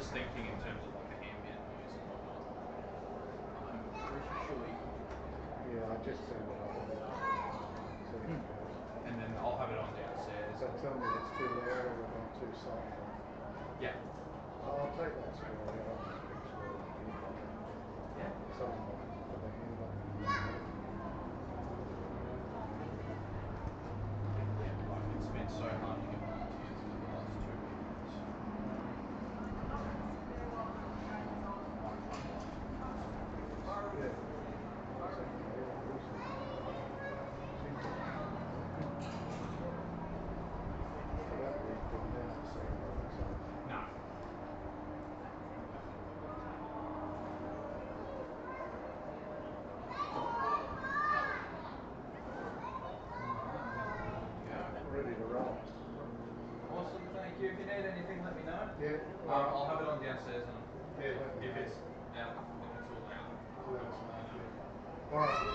just thinking in terms of like the ambient noise and whatnot. I'm pretty sure you can do that. Yeah, I just turned it up a bit. See how it goes. And then I'll have it on downstairs. So tell me if it's too loud or not too silent. Yeah. I'll take that score out. I'll just fix the earbud. Yeah. Something like for the handle. Yeah, like it's been so hard to get volunteers for the last 2 weekends. Yeah. That's okay. We'll see. Seems okay. So that week didn't have the same one, so. No. Ready to roll. Awesome, thank you. If you need anything, let me know. Yeah. I'll have it on downstairs, and Yeah, let me if know. it's out, if it's all out, Let us know. Yeah. All right.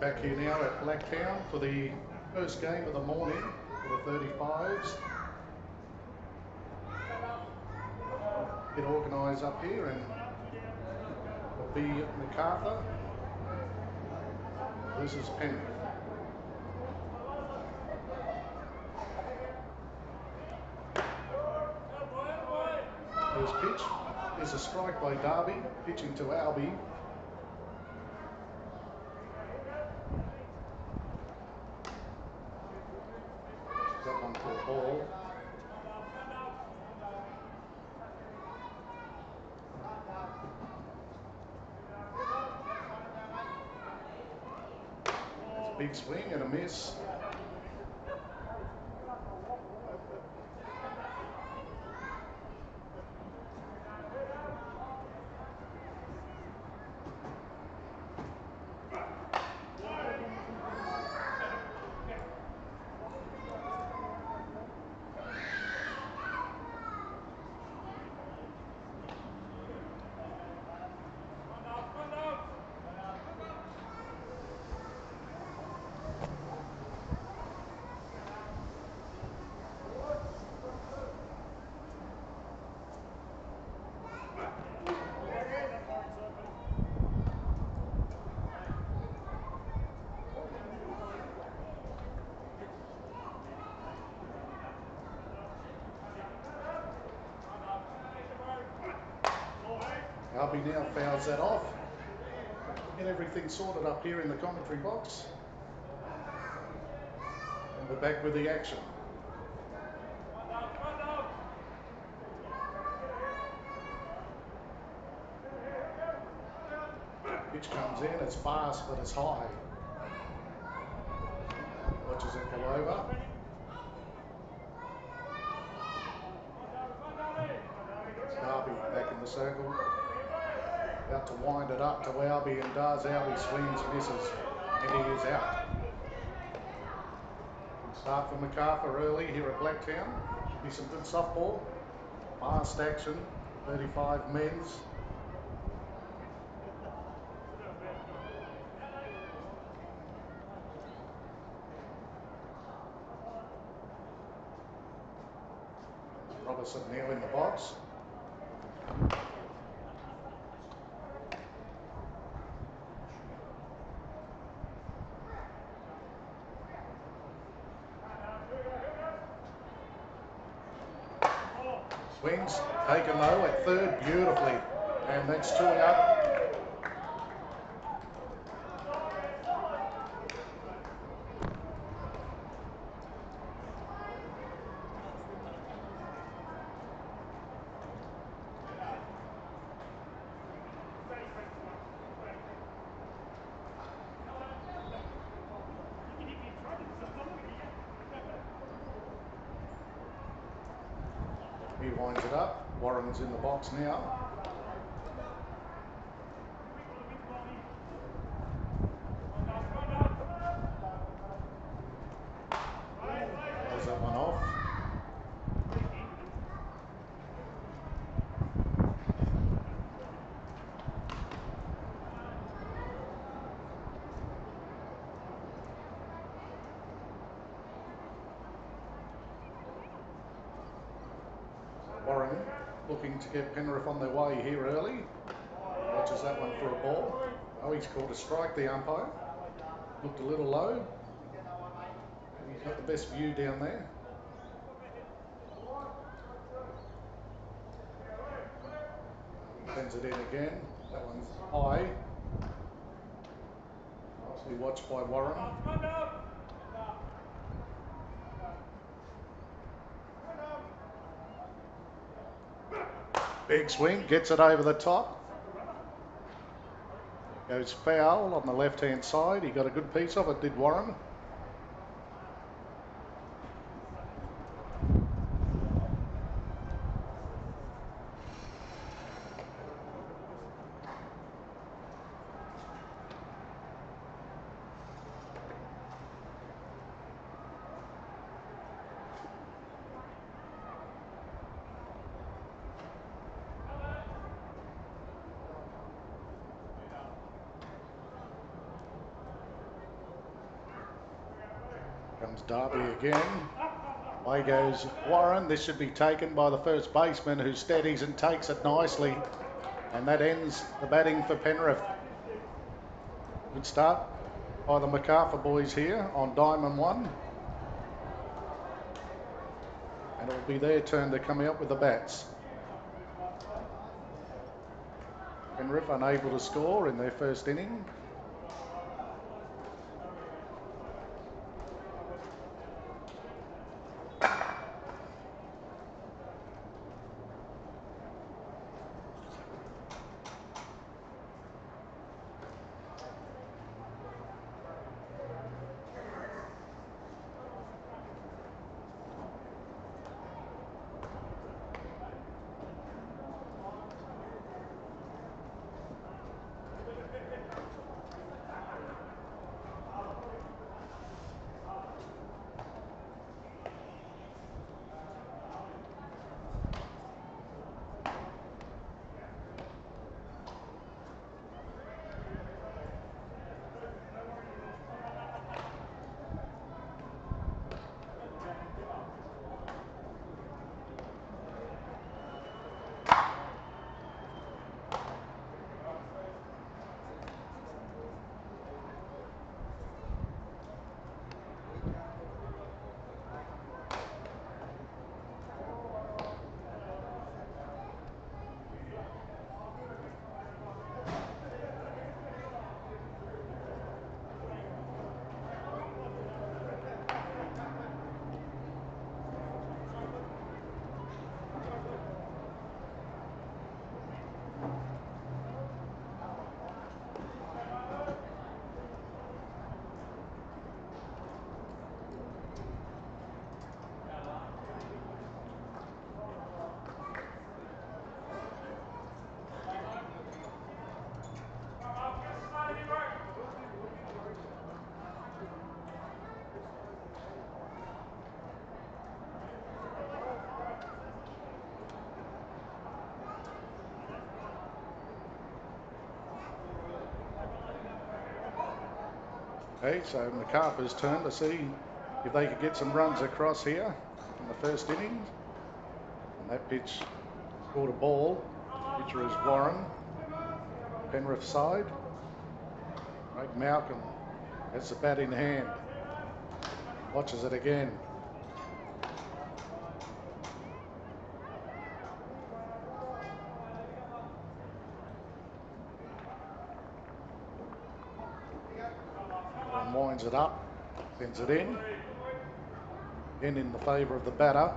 Back here now at Blacktown for the first game of the morning for the 35s. Get organised up here, and it'll be Macarthur versus Penrith. First pitch is a strike by Darby, pitching to Albie. That one for a ball. It's a big swing and a miss. Albie now fouls that off. Get everything sorted up here in the commentary box. And we're back with the action. Pitch comes in, it's fast but it's high. Watches it go over. Darby back in the circle. About to wind it up to Albie and does. Albie swings, misses, and he is out. Good start for Macarthur early here at Blacktown. Should be some good softball. Fast action, 35 men's. Robertson now in the box. Swings, taken low at third beautifully. And that's 2 out. He winds it up. Warren's in the box now. Plays that one off. Warren looking to get Penrith on their way here early. Watches that one for a ball. Oh, he's called a strike, the umpire. Looked a little low. He's got the best view down there. Sends it in again. That one's high. Nicely watched by Warren. Big swing, gets it over the top. Goes foul on the left-hand side. He got a good piece of it, did Warren. Comes Darby again. Away goes Warren. This should be taken by the first baseman, who steadies and takes it nicely. And that ends the batting for Penrith. Good start by the Macarthur boys here on Diamond 1. And it will be their turn to come out with the bats. Penrith unable to score in their first inning. Okay, so Macarthur's turn to see if they could get some runs across here in the first innings. And that pitch scored a ball. Pitcher is Warren, Penrith side. Craig Malcolm has the bat in hand. Watches it again. And winds it up, sends it in. Again in the favour of the batter.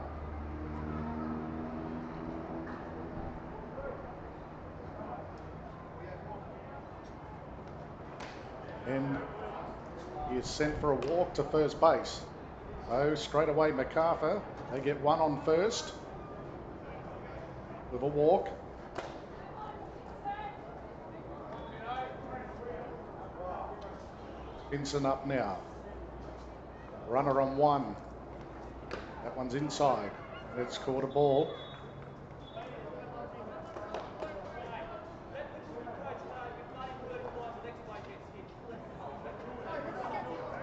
And he is sent for a walk to first base. So straight away Macarthur, they get one on first with a walk. Vincent up now. Runner on one. That one's inside. It's caught a ball.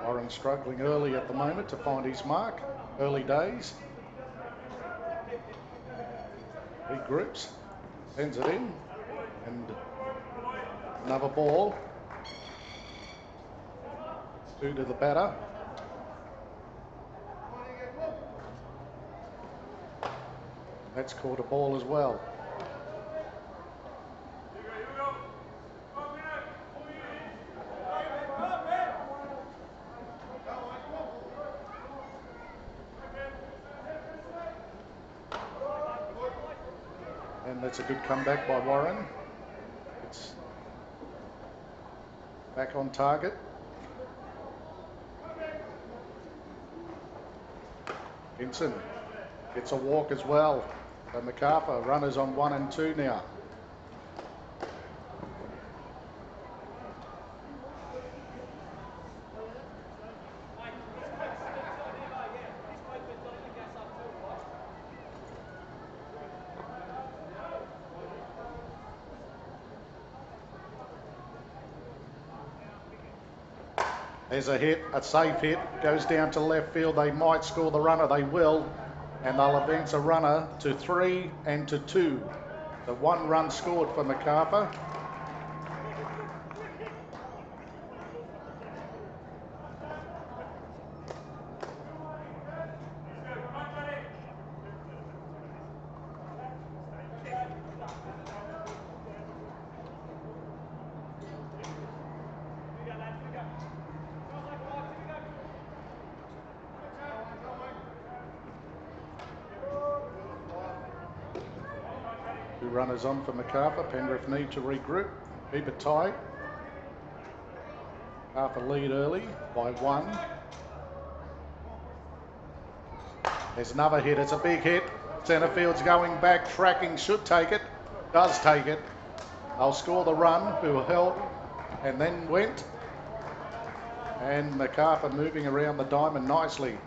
Warren struggling early at the moment to find his mark. Early days. He grips, sends it in, and another ball. 2 to the batter. That's caught a ball as well. And that's a good comeback by Warren. It's back on target. Vincent gets a walk as well. So Macarthur, runners on 1 and 2 now. There's a hit, a safe hit, goes down to left field. They might score the runner, they will, and they'll advance a runner to 3 and to 2. The 1 run scored for Macarthur. Two runners on for Macarthur. Penrith need to regroup, keep it tight. Macarthur lead early by 1. There's another hit. It's a big hit. Centre field's going back, tracking, should take it. Does take it. They'll score the run, who held and then went. And Macarthur moving around the diamond nicely.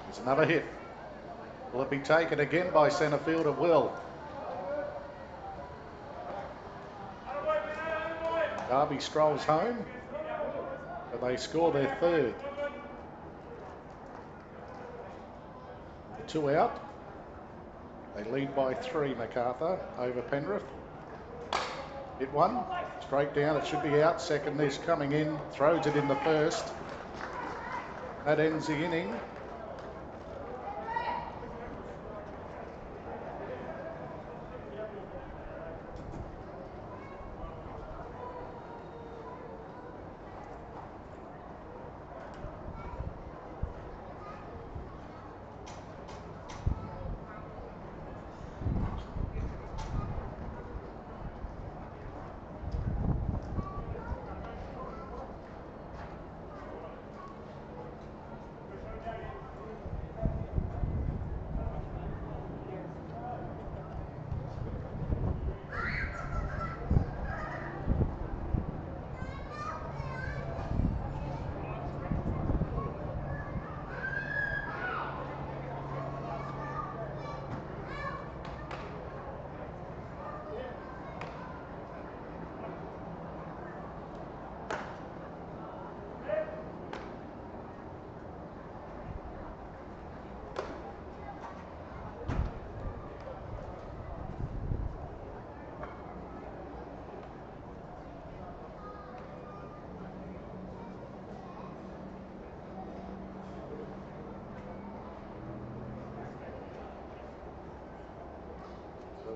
There's another hit. Will it be taken again by centre fielder Will? Darby strolls home, but they score their 3rd. The 2 out. They lead by 3, Macarthur, over Penrith. Hit one, straight down, it should be out. Second is coming in, throws it in the first. That ends the inning.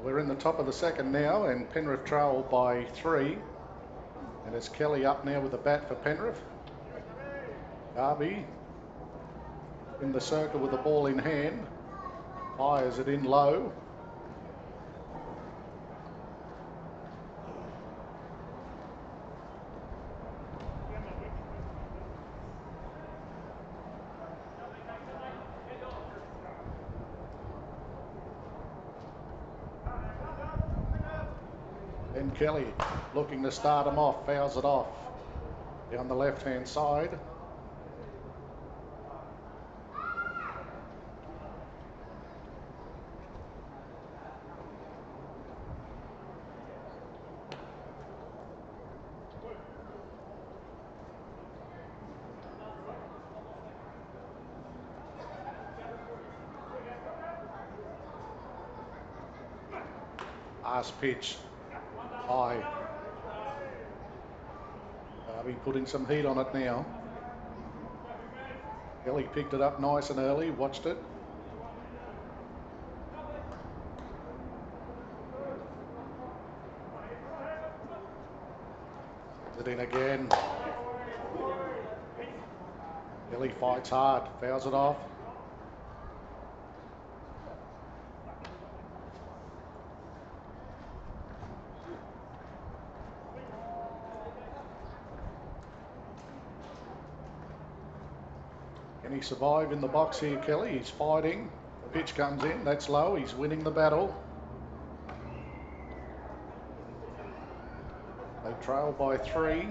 We're in the top of the second now, and Penrith trail by 3. And it's Kelly up now with the bat for Penrith. Darby in the circle with the ball in hand. Fires it in low. Then Kelly looking to start him off, fouls it off down the left-hand side. Last pitch, high. Darby putting some heat on it now. Kelly picked it up nice and early, watched it. It in again. Kelly fights hard, fouls it off. Can he survive in the box here, Kelly? He's fighting. The pitch comes in, that's low. He's winning the battle. They trail by 3.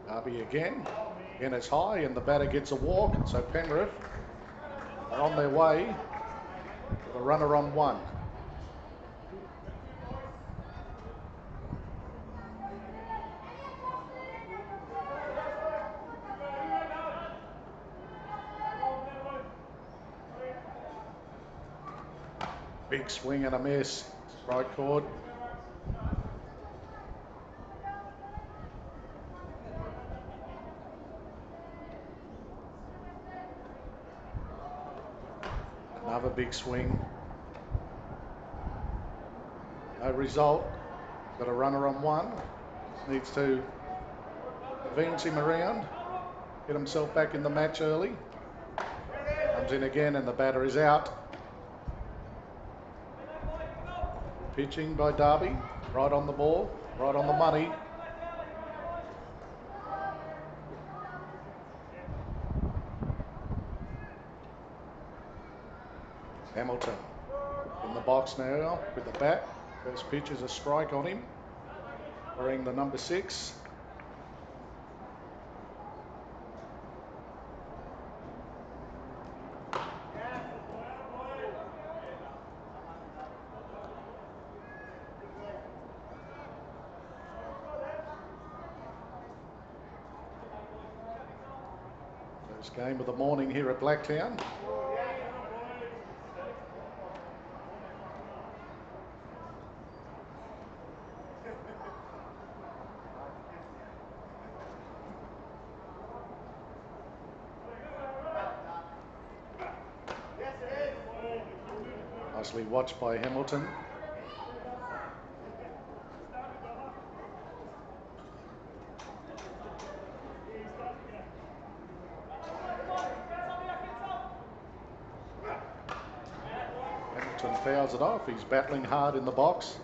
Darby again. Again it's high and the batter gets a walk. So Penrith are on their way with a runner on 1. Big swing and a miss. Strike chord. Another big swing. No result. Got a runner on 1. Needs to advance him around. Get himself back in the match early. Comes in again and the batter is out. Pitching by Darby. Right on the ball. Right on the money. Hamilton in the box now with the bat. First pitch is a strike on him. Wearing the number 6. First game of the morning here at Blacktown. Nicely watched by Hamilton. Hamilton fouls it off. He's battling hard in the box.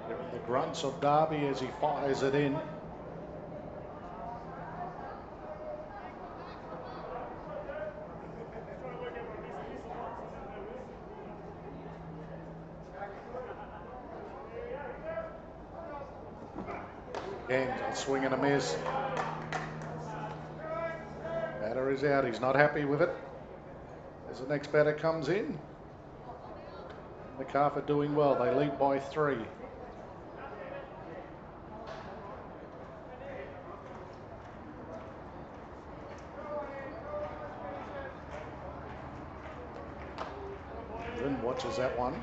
Hearing the grunts of Darby as he fires it in. Again, a swing and a miss. Batter is out. He's not happy with it. As the next batter comes in. Macarthur doing well. They lead by 3. watches that one.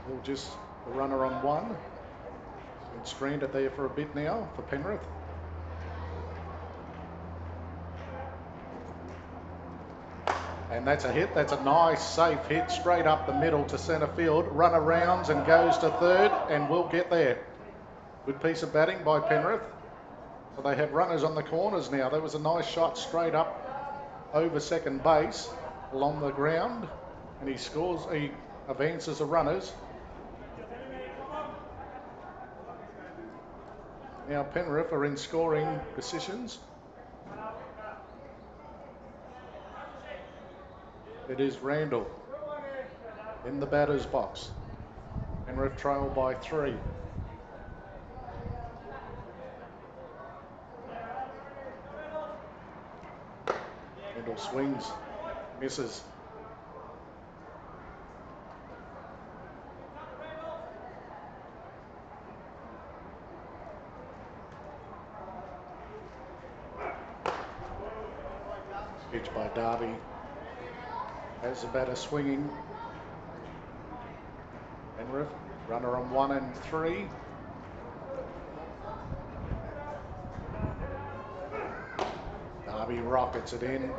Still just the runner on one. Been stranded there for a bit now for Penrith. And that's a hit. That's a nice, safe hit straight up the middle to centre field. Runner rounds and goes to third and will get there. Good piece of batting by Penrith. So they have runners on the corners now. There was a nice shot straight up over second base along the ground. And he scores, he advances the runners. Now Penrith are in scoring positions. It is Randall in the batter's box. Penrith trail by 3. Randall swings, misses. Pitch by Darby. As the batter swinging. Penrith, runner on 1 and 3. Darby rockets it in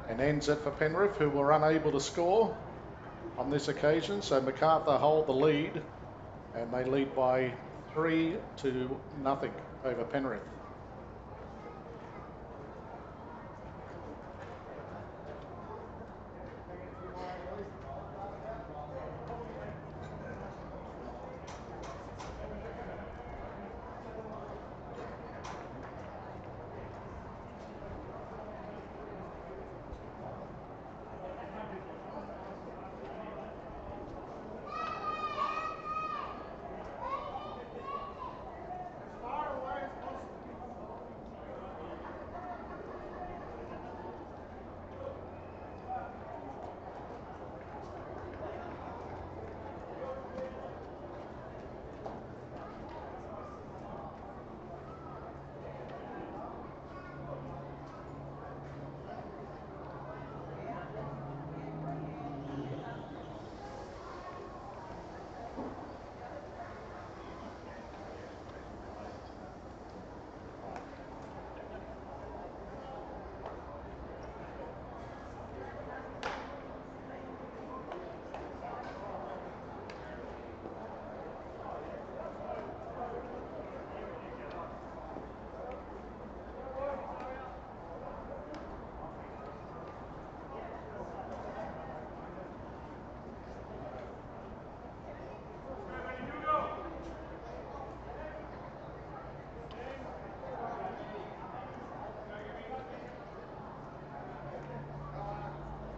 and ends it for Penrith, who were unable to score on this occasion. So Macarthur hold the lead, and they lead by 3-0 over Penrith.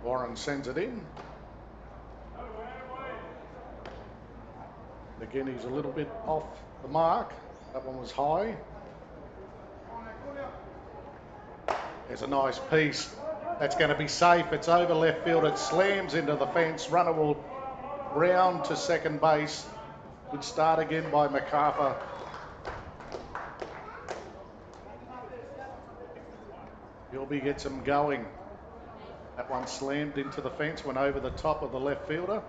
Warren sends it in. Again, he's a little bit off the mark. That one was high. There's a nice piece. That's going to be safe. It's over left field. It slams into the fence. Runner will round to second base. Good start again by Macarthur. Gilby gets him going. That one slammed into the fence, went over the top of the left fielder.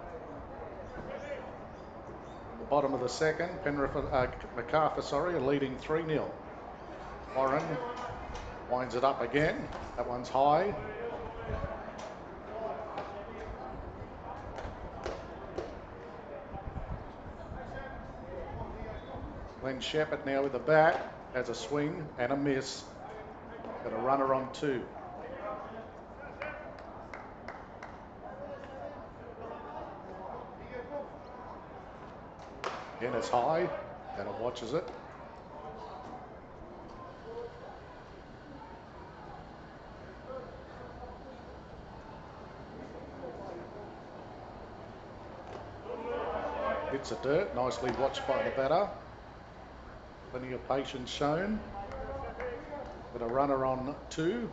In the bottom of the second, Macarthur, are leading 3-0. Warren winds it up again. That one's high. Glenn Shepherd now with the bat, has a swing and a miss. Got a runner on 2. Again, it's high. Batter watches it. Hits the dirt, nicely watched by the batter. Plenty of patience shown. Got a runner on 2.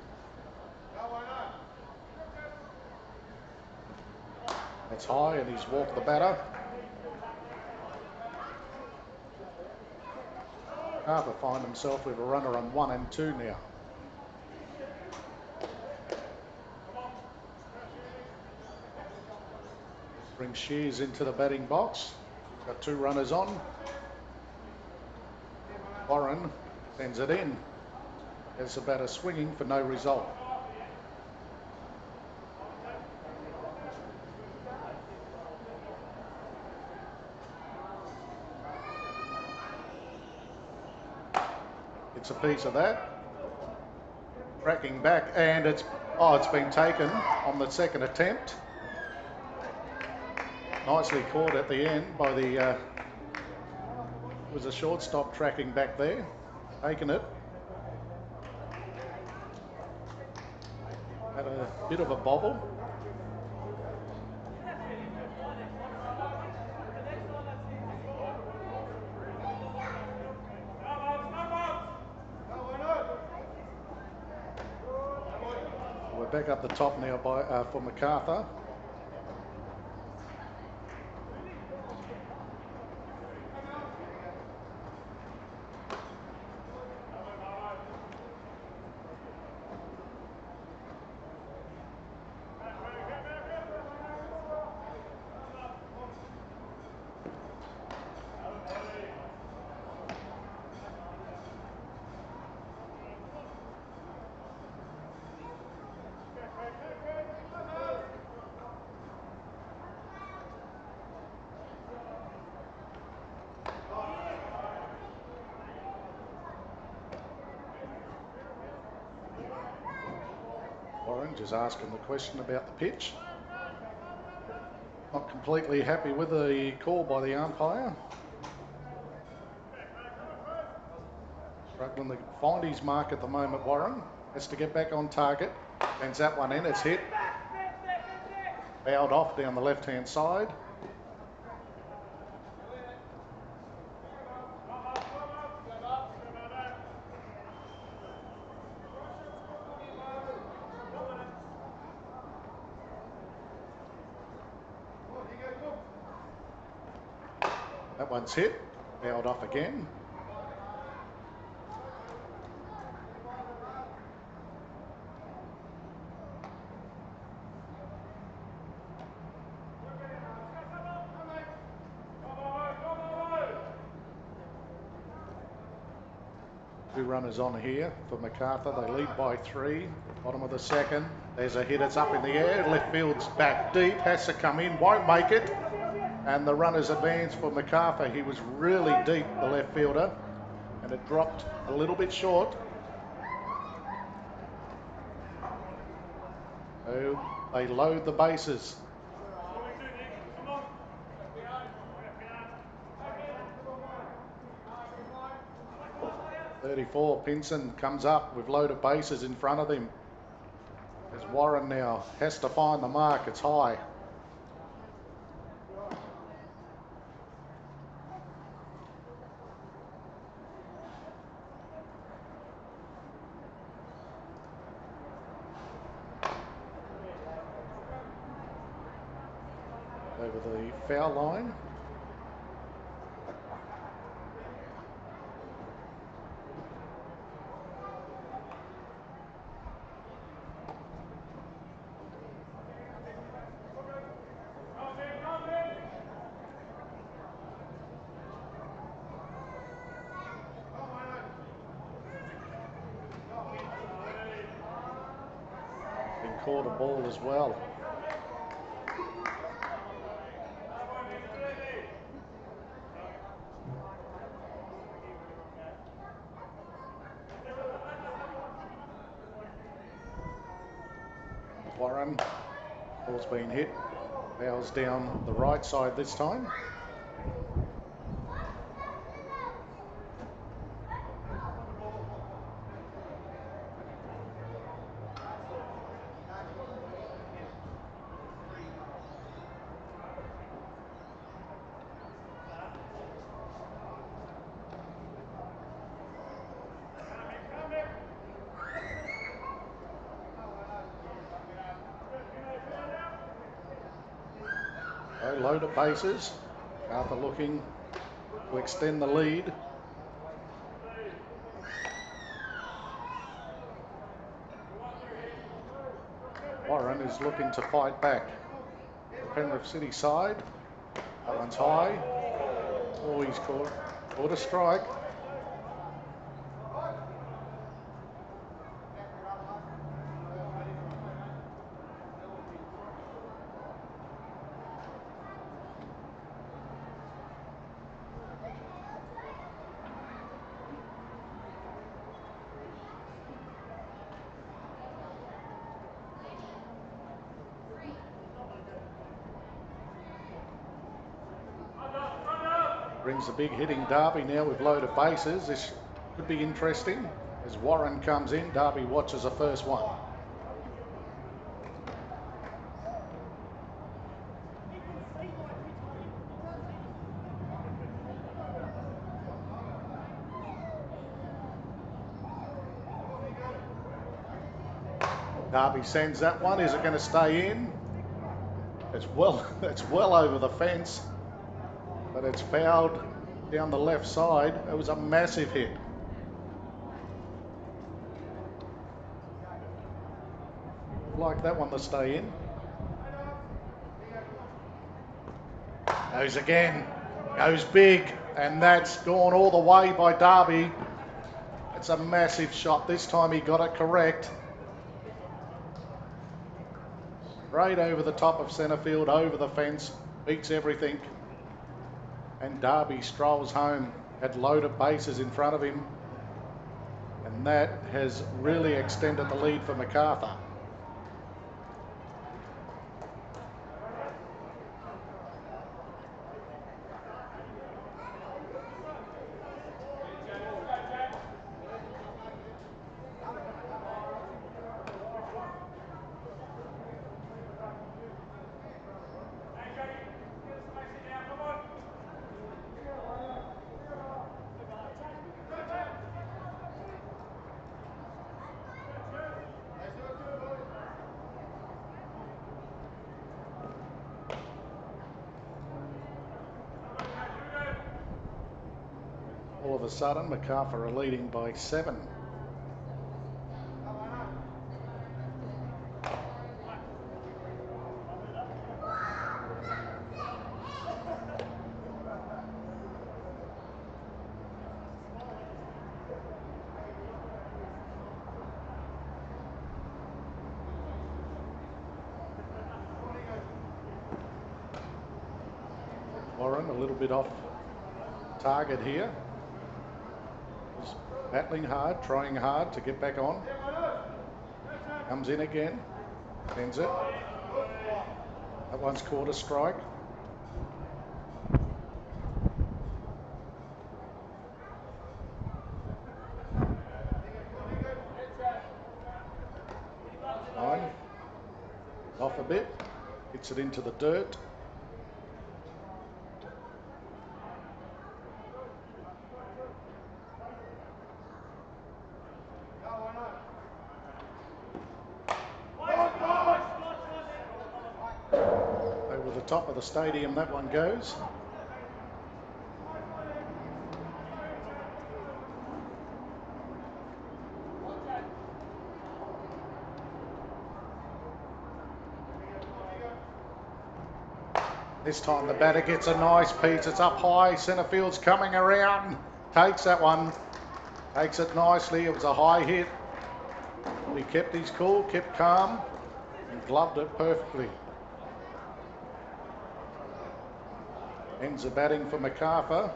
That's high and he's walked the batter. Harper find himself with a runner on 1 and 2 now. Brings Shears into the batting box. Got 2 runners on. Warren sends it in. There's the batter swinging for no result. It's a piece of that. Tracking back, and it's been taken on the second attempt. Nicely caught at the end by the it was a shortstop tracking back there, taking it. Had a bit of a bobble. We're back up the top now for Macarthur. Warren just asking the question about the pitch. Not completely happy with the call by the umpire. Struggling to find his mark at the moment, Warren. Has to get back on target. Sends that one in, it's hit. Fouled off down the left-hand side. That one's hit. Fouled off again. Two runners on here for Macarthur. They lead by 3. Bottom of the second. There's a hit. It's up in the air. Left field's back deep. Has to come in. Won't make it. And the runners advance for Macarthur. He was really deep, the left fielder. And it dropped a little bit short. So they load the bases. 34, Pinson comes up with loaded bases in front of him. As Warren now has to find the mark, it's high. Over the foul line. Been caught a ball as well. Warren, ball's been hit. Bowles down the right side this time. Load of bases. Arthur looking to extend the lead. Warren is looking to fight back. Penrith City side. That one's high. Oh, he's caught a strike. Brings the big hitting Derby now with loaded bases. This could be interesting. As Warren comes in, Derby watches the first one. Derby sends that one. Is it going to stay in? It's well over the fence, but it's fouled down the left side. It was a massive hit. Like that one to stay in. Goes again. Goes big, and that's gone all the way by Derby. It's a massive shot. This time he got it correct. Straight over the top of centre field, over the fence, beats everything. And Derby strolls home, had loaded bases in front of him. And that has really extended the lead for Macarthur. All of a sudden, Macarthur are leading by 7. Warren a little bit off target here. He's battling hard, trying hard to get back on. Comes in again, sends it. That one's caught a strike. Line. Off a bit, hits it into the dirt. Over the top of the stadium, that one goes. This time the batter gets a nice piece. It's up high. Centre field's coming around. Takes that one. Takes it nicely. It was a high hit. He kept his cool, kept calm, and gloved it perfectly. Ends the batting for Macarthur.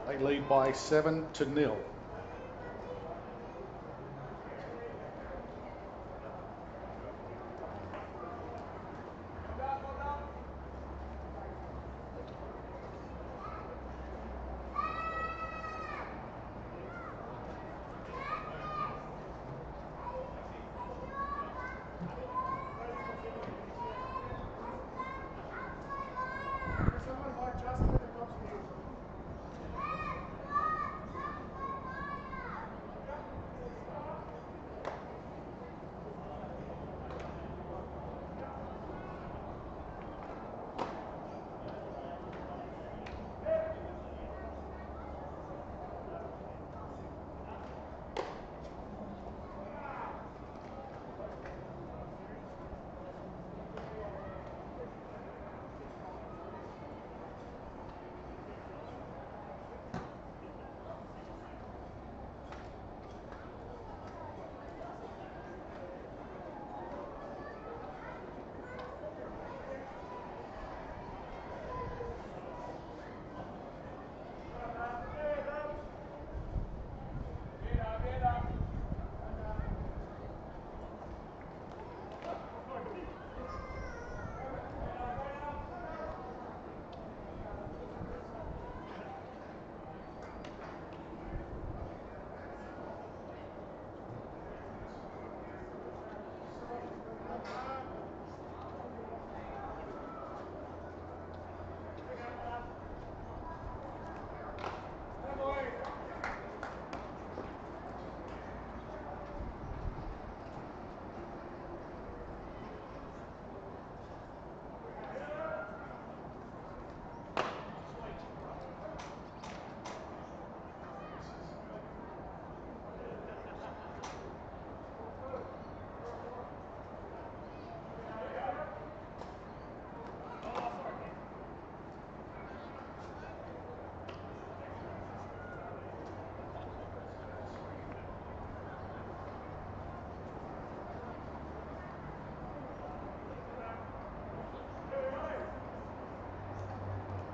They lead by 7-0.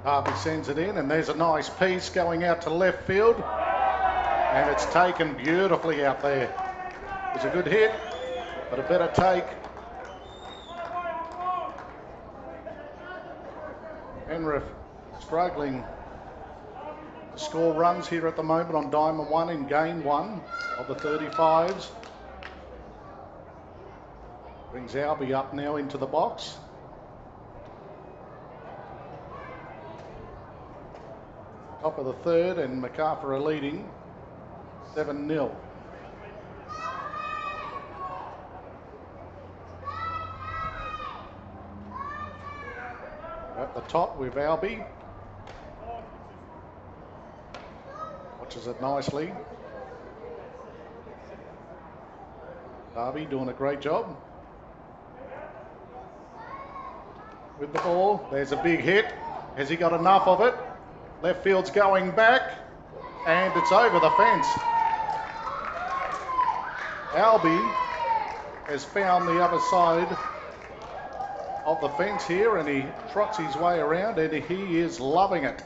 Darby sends it in, and there's a nice piece going out to left field, and it's taken beautifully out there. It was a good hit, but a better take. Penrith struggling to score runs here at the moment on Diamond 1 in game 1 of the 35s. Brings Albie up now into the box. Top of the third, and Macarthur are leading 7-0. At the top with Albie. Watches it nicely. Darby doing a great job with the ball. There's a big hit. Has he got enough of it? Left field's going back, and it's over the fence. Albie has found the other side of the fence here, and he trots his way around, and he is loving it.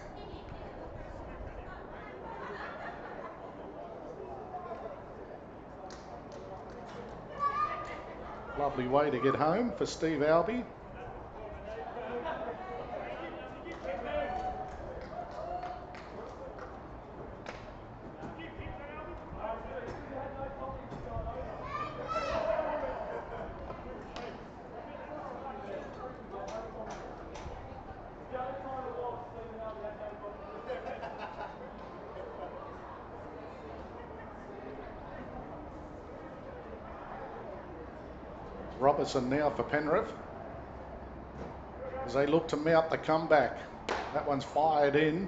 Lovely way to get home for Steve Albie. Robertson now for Penrith as they look to mount the comeback. That one's fired in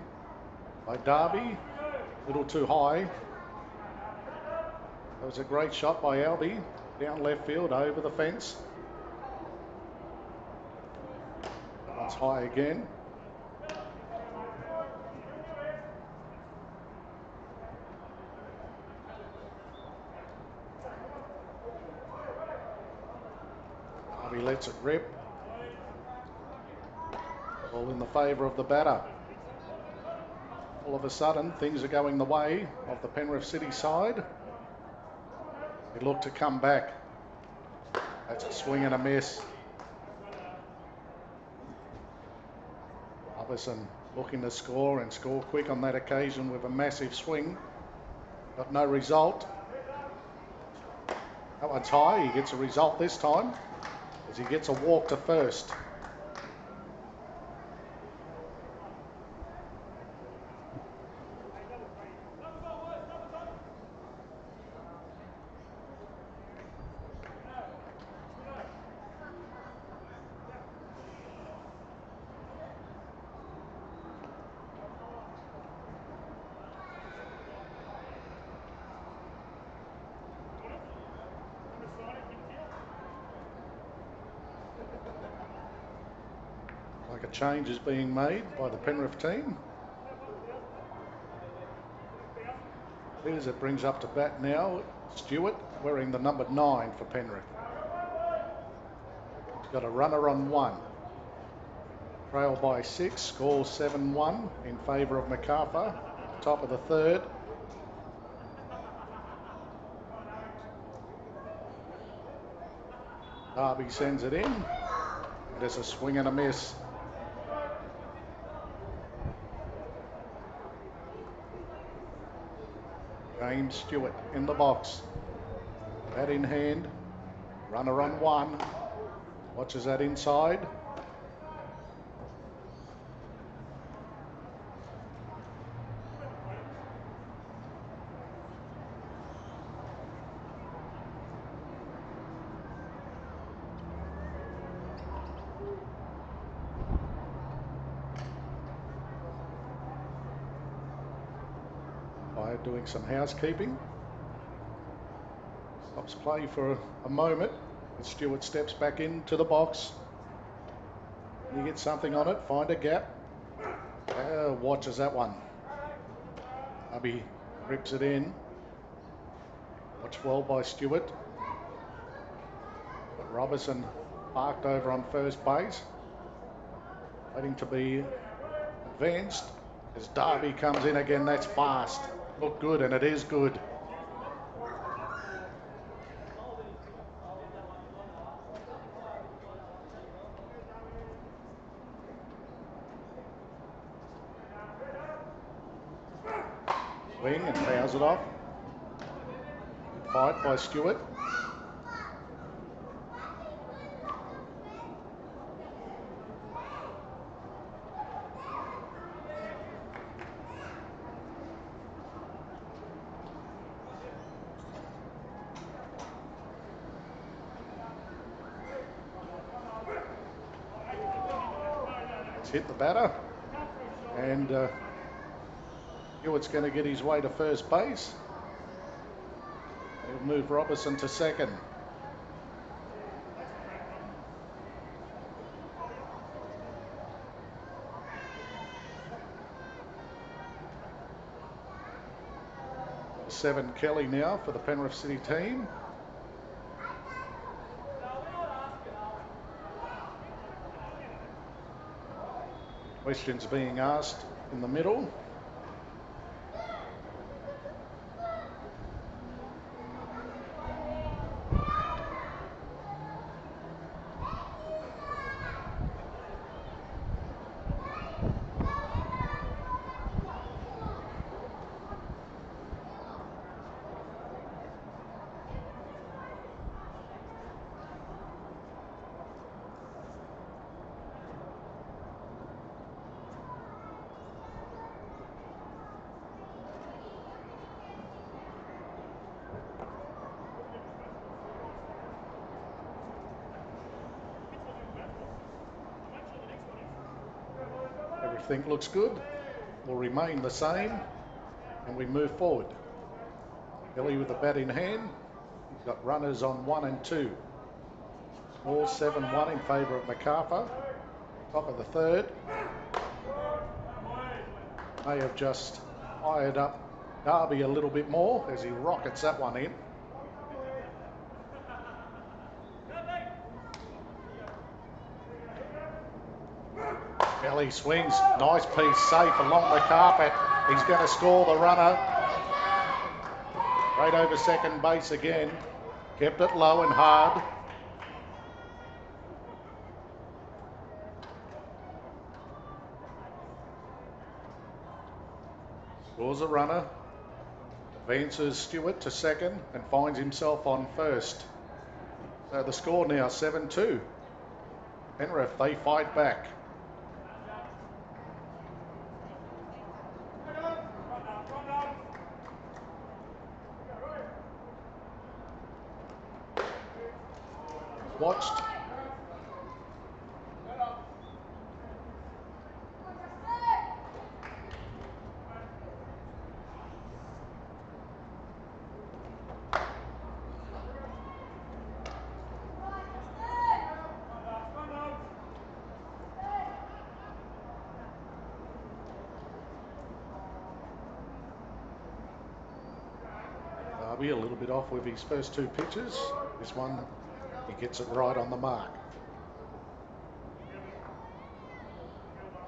by Darby, a little too high. That was a great shot by Albie, down left field, over the fence. That one's high again. Darby lets it rip. All in the favour of the batter. All of a sudden, things are going the way of the Penrith City side. They look to come back. That's a swing and a miss. Robertson looking to score, and score quick on that occasion with a massive swing. Got no result. That one's high. He gets a result this time as he gets a walk to first. Like a change is being made by the Penrith team. As it brings up to bat now, Stewart wearing the number 9 for Penrith. He's got a runner on 1. Trail by 6, score 7-1 in favour of Macarthur. Top of the third. Darby sends it in. And there's a swing and a miss. James Stewart in the box. Bat in hand. Runner on 1. Watches that inside. By doing some housekeeping. Stops play for a moment. Stewart steps back into the box. You get something on it, find a gap. Watches that one. Darby rips it in. Watched well by Stewart. But Robertson parked over on first base, waiting to be advanced. As Darby comes in again, that's fast. Looked good, and it is good. Swing and fouls it off. Good fight by Stewart. It's hit the batter. And Stewart's going to get his way to first base. He'll move Robertson to second. Seven Kelly now for the Penrith City team. Questions being asked in the middle. Everything looks good, will remain the same, and we move forward. Kelly with the bat in hand. He's got runners on 1 and 2. Score 7-1 in favour of Macarthur. Top of the third. May have just fired up Darby a little bit more as he rockets that one in. Kelly swings, nice piece, safe along the carpet. He's going to score the runner. Right over second base again. Kept it low and hard. Scores a runner. Advances Stewart to second and finds himself on first. So the score now 7-2. Penrith, they fight back. Watched. Darby a little bit off with his first two pitches. This one, he gets it right on the mark.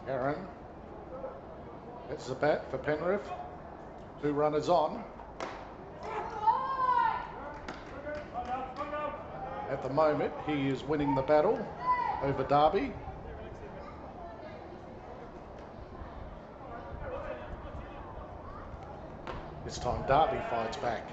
Aaron. That's the bat for Penrith. 2 runners on. At the moment, he is winning the battle over Darby. This time Darby fights back.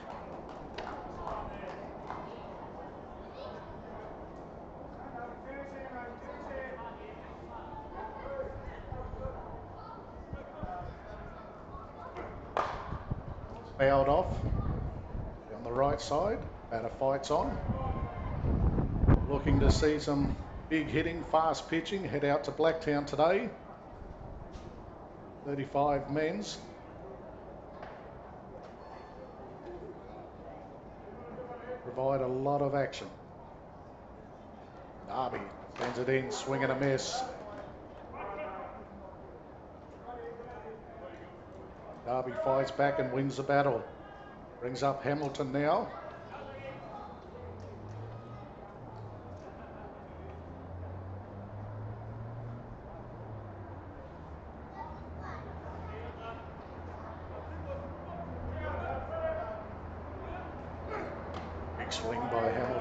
Fouled off on the right side. Batter fights on. Looking to see some big hitting, fast pitching. Head out to Blacktown today. 35 men's. Provide a lot of action. Darby sends it in, swing and a miss. Darby fights back and wins the battle. Brings up Hamilton now.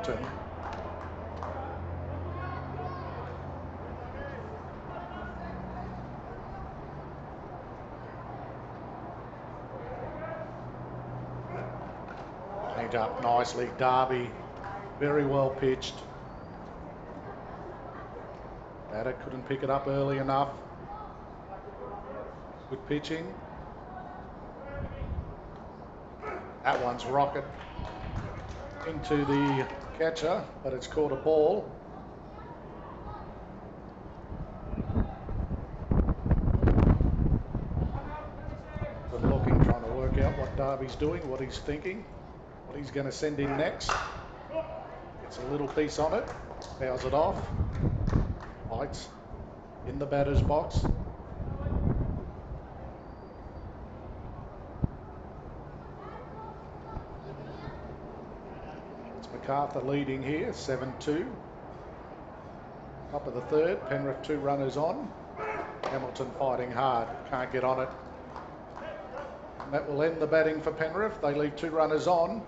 Hamilton. Cleaned up nicely, Darby. Very well pitched. Batter couldn't pick it up early enough. Good pitching. That one's rocket into the catcher, but it's caught a ball. Good looking, trying to work out what Darby's doing, what he's thinking, what he's going to send in next. Gets a little piece on it, fouls it off. Bites in the batter's box. It's Macarthur leading here, 7-2. Top of the third, Penrith 2 runners on. Hamilton fighting hard, can't get on it. And that will end the batting for Penrith. They leave 2 runners on.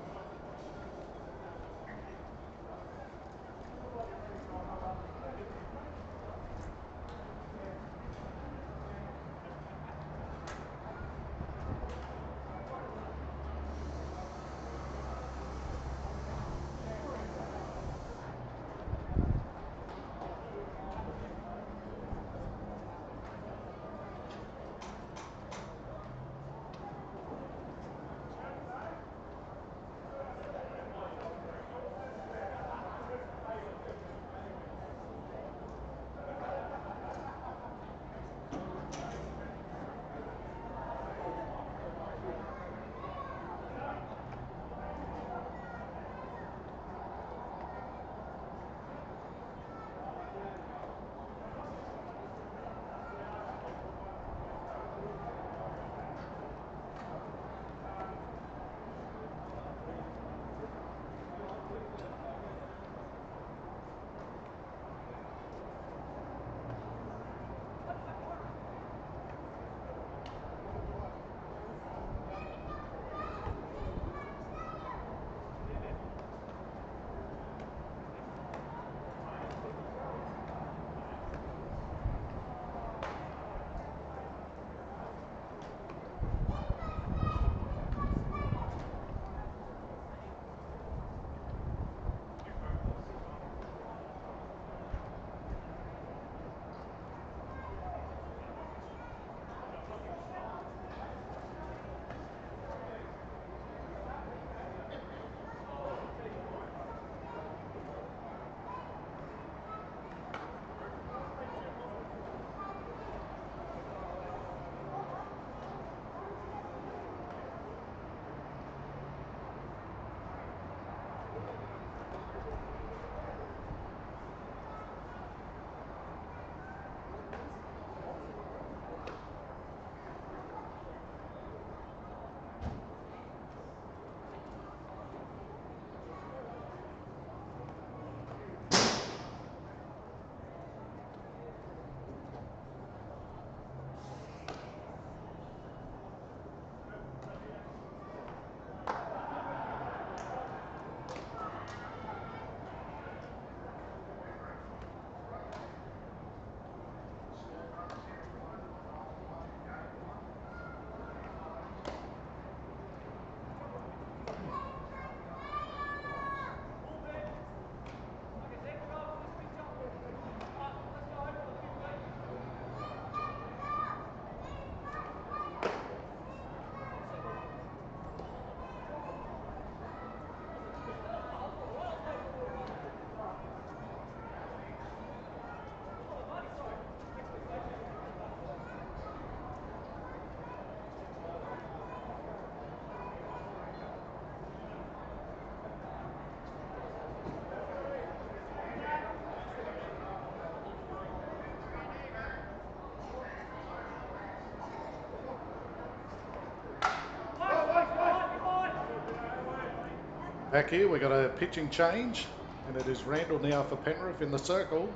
Back here, we've got a pitching change, and it is Randall now for Penrith in the circle.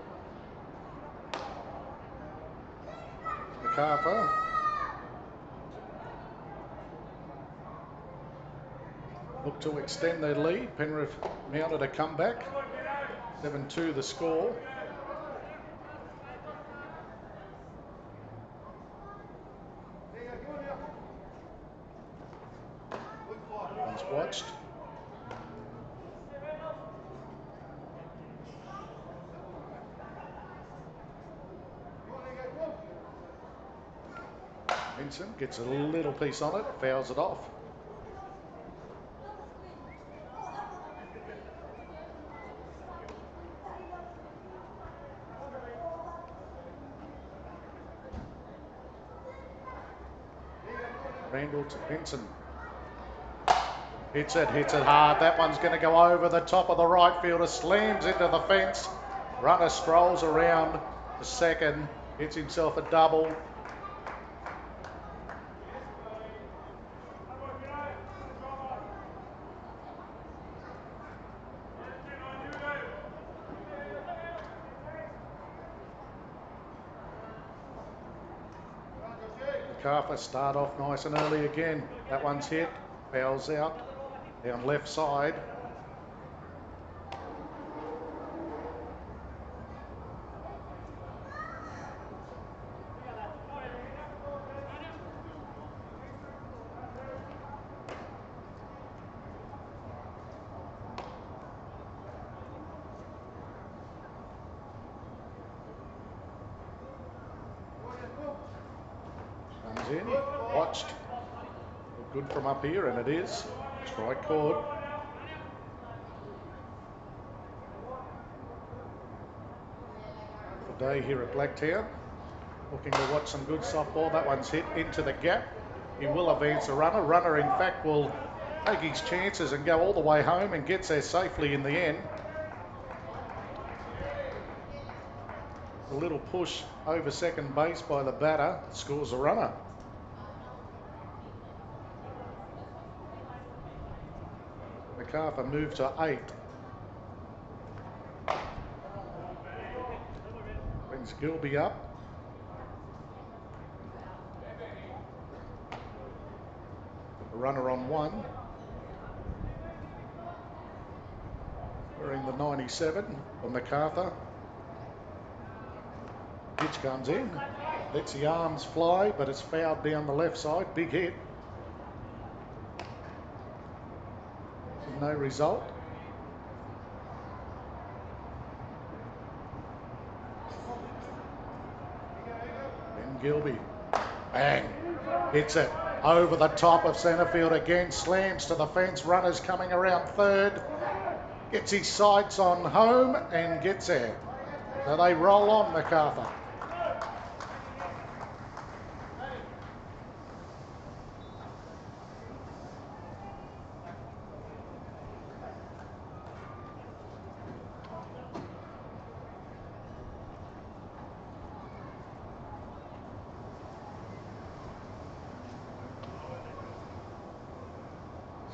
Macarthur look to extend their lead. Penrith mounted a comeback. 7-2 the score. One's watched. Vincent gets a little piece on it, fouls it off. Randall to Vincent. Hits it hard. That one's going to go over the top of the right fielder, slams into the fence. Runner strolls around the second, hits himself a double. Macarthur start off nice and early again. That one's hit, fouls out, down left side. Comes in, watched. Look good from up here, and it is. Strike caught. Day here at Blacktown. Looking to watch some good softball. That one's hit into the gap. He will advance the runner. Runner, in fact, will take his chances and go all the way home and gets there safely in the end. A little push over second base by the batter. Scores a runner. Macarthur moved to 8. Brings Gilby up. A runner on 1. Wearing the 97 for Macarthur. Pitch comes in. Lets the arms fly, but it's fouled down the left side. Big hit. No result. Ben Gilby. Bang. Hits it over the top of centre field again. Slams to the fence. Runners coming around third. Gets his sights on home and gets there. So they roll on, Macarthur.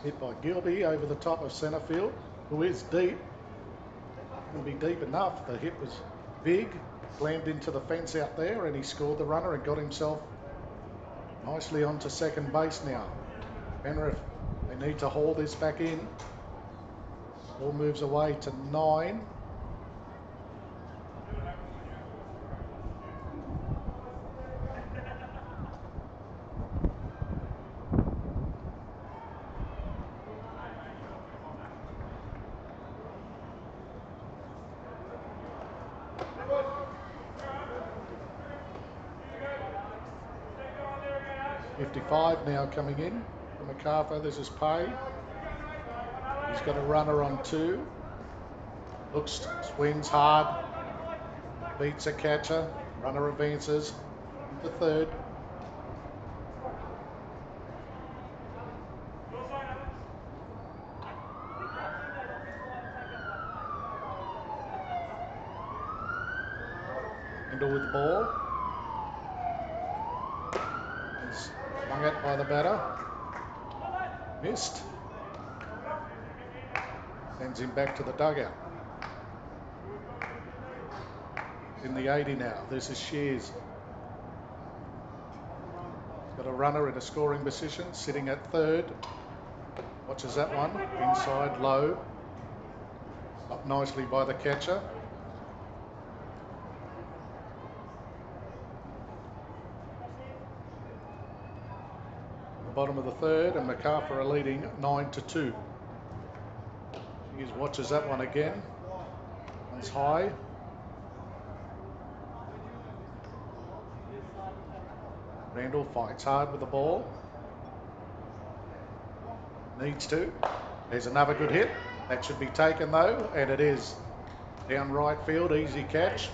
Hit by Gilby over the top of centre field, who is deep. Can be deep enough. The hit was big, slammed into the fence out there, and he scored the runner and got himself nicely onto second base now. Penrith, they need to haul this back in. Ball moves away to 9. .55 now coming in for Macarthur. This is Pay. He's got a runner on 2. Looks, swings hard, beats a catcher. Runner advances into third. Handle with the ball. He's swung at by the batter. Missed. Sends him back to the dugout. In the 80 now. This is Shears. Got a runner in a scoring position, sitting at third. Watches that one. Inside low. Up nicely by the catcher. The bottom of the third, and Macarthur are leading 9-2. Hughes watches that one again. One's high. Randall fights hard with the ball. Needs to. There's another good hit. That should be taken though, and it is. Down right field, easy catch.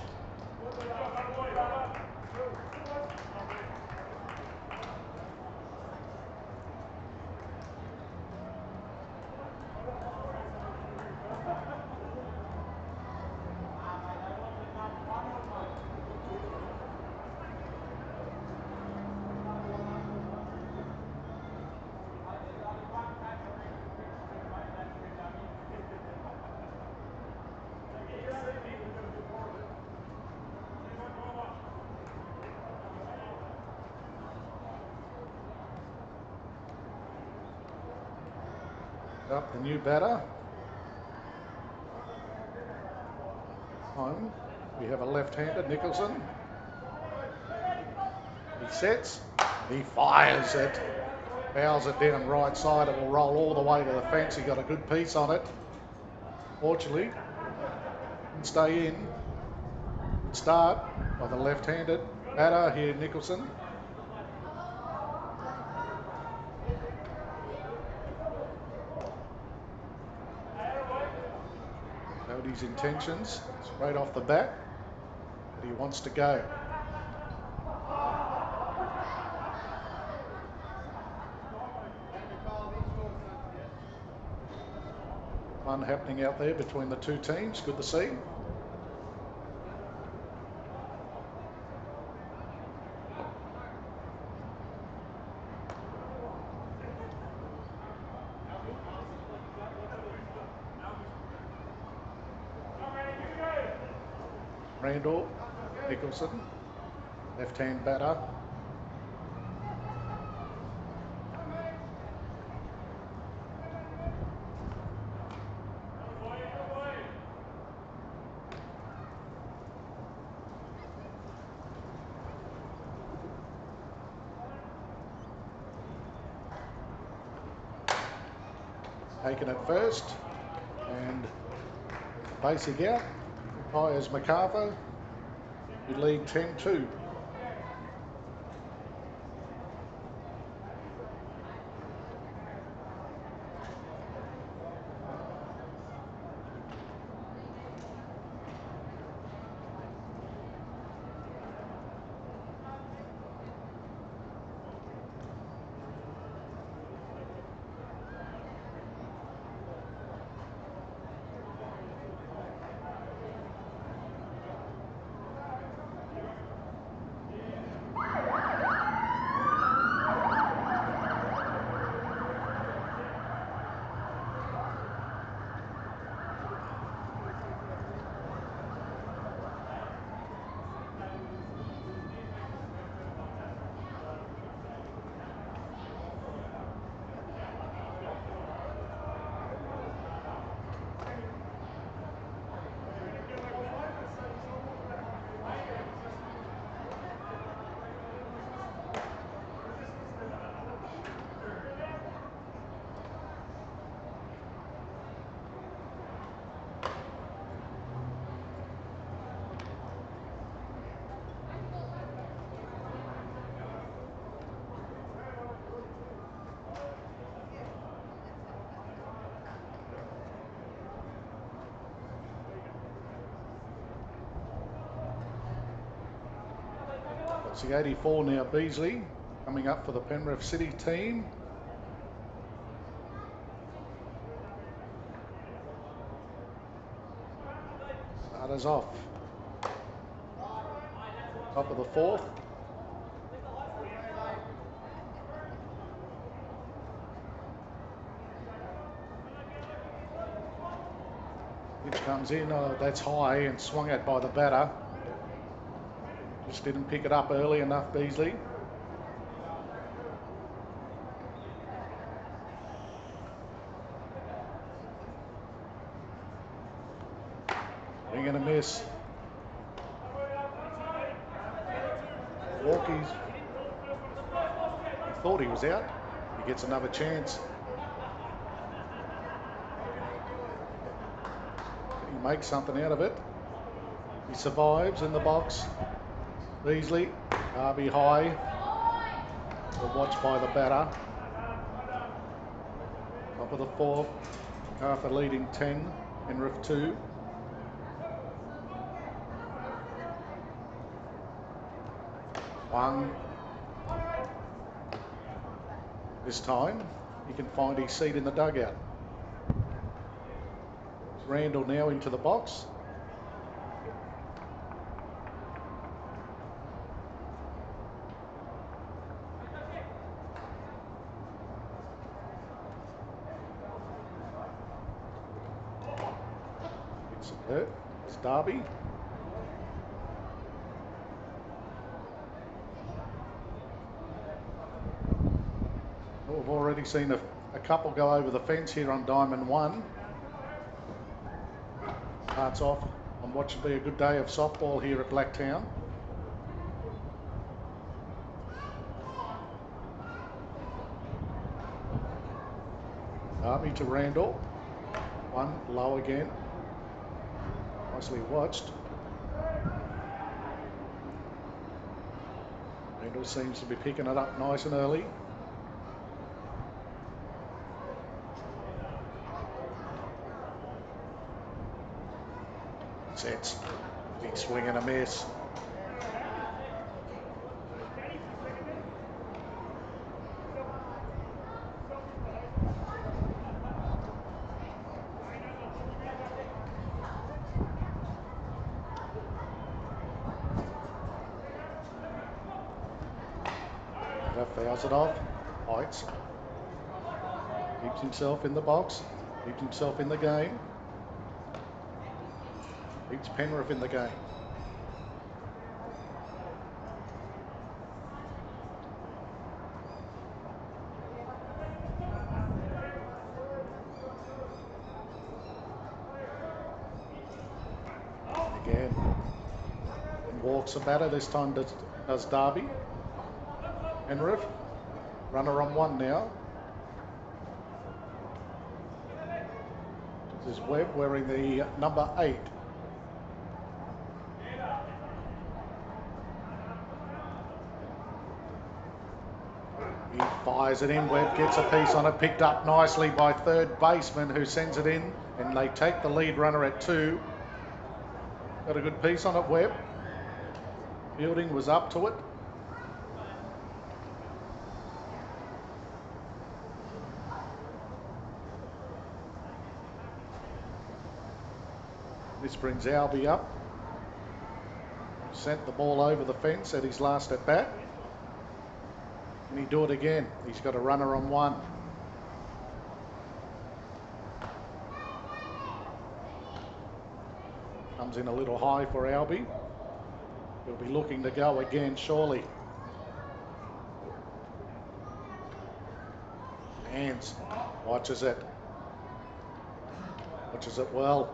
Up the new batter. Home. We have a left-hander, Nicholson. He sets. He fires it. Fouls it down right side. It will roll all the way to the fence. He got a good piece on it. Fortunately, didn't stay in. Start by the left-handed batter here, Nicholson. Showed his intentions straight off the bat, but he wants to go. Fun happening out there between the two teams. Good to see. Randall, Nicholson, left-hand batter. Taken at first, and basic out. Umpires Macarthur, who lead 10-2. It's the 84 now, Beasley, coming up for the Penrith City team. Starters off. Top of the fourth. Pitch comes in, that's high and swung at by the batter. Just didn't pick it up early enough, Beasley. mess. Walkies, he thought he was out. He gets another chance. He makes something out of it. He survives in the box. Beasley, Darby high. Well watched by the batter. Top of the fourth. Macarthur leading 10. Penrith 2. One. This time, he can find his seat in the dugout. Randall now into the box. It's hurt. It's Darby. Oh, we've already seen a couple go over the fence here on Diamond 1. Starts off on what should be a good day of softball here at Blacktown. Darby to Randall. One low again. Nicely watched. Randall seems to be picking it up nice and early. Sets. Big swing and a miss. Fouls it off. Heights. Keeps himself in the box. Keeps himself in the game. Keeps Penrith in the game. Again. And walks the batter. This time does Darby. Penrith. Runner on one now. This is Webb wearing the number 8. He fires it in. Webb gets a piece on it. Picked up nicely by third baseman who sends it in. And they take the lead runner at 2. Got a good piece on it, Webb. Fielding was up to it. This brings Albie up. Sent the ball over the fence at his last at bat. Can he do it again? He's got a runner on one. Comes in a little high for Albie. He'll be looking to go again, surely. Hands. Watches it. Watches it well.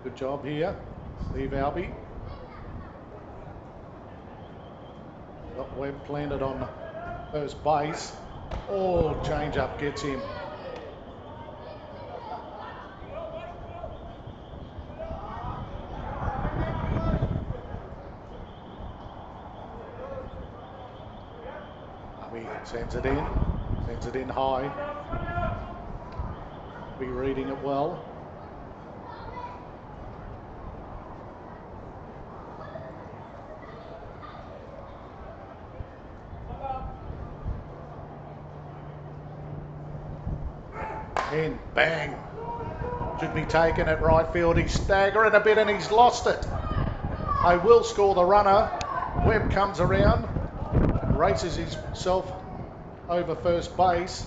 Good job here, Steve Albie. Got Webb planted on first base. Oh, change up gets him. Albie sends it in high. Be reading it well. In, bang. Should be taken at right field. He's staggering a bit and he's lost it. They will score the runner. Webb comes around and races himself over first base.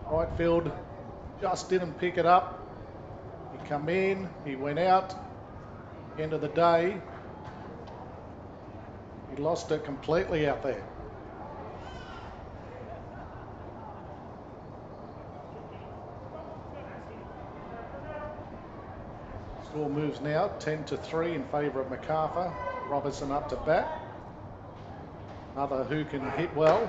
Right field just didn't pick it up. He come in, he went out. End of the day, he lost it completely out there. Score moves now 10-3 in favour of Macarthur. Robertson up to bat. Another who can hit well.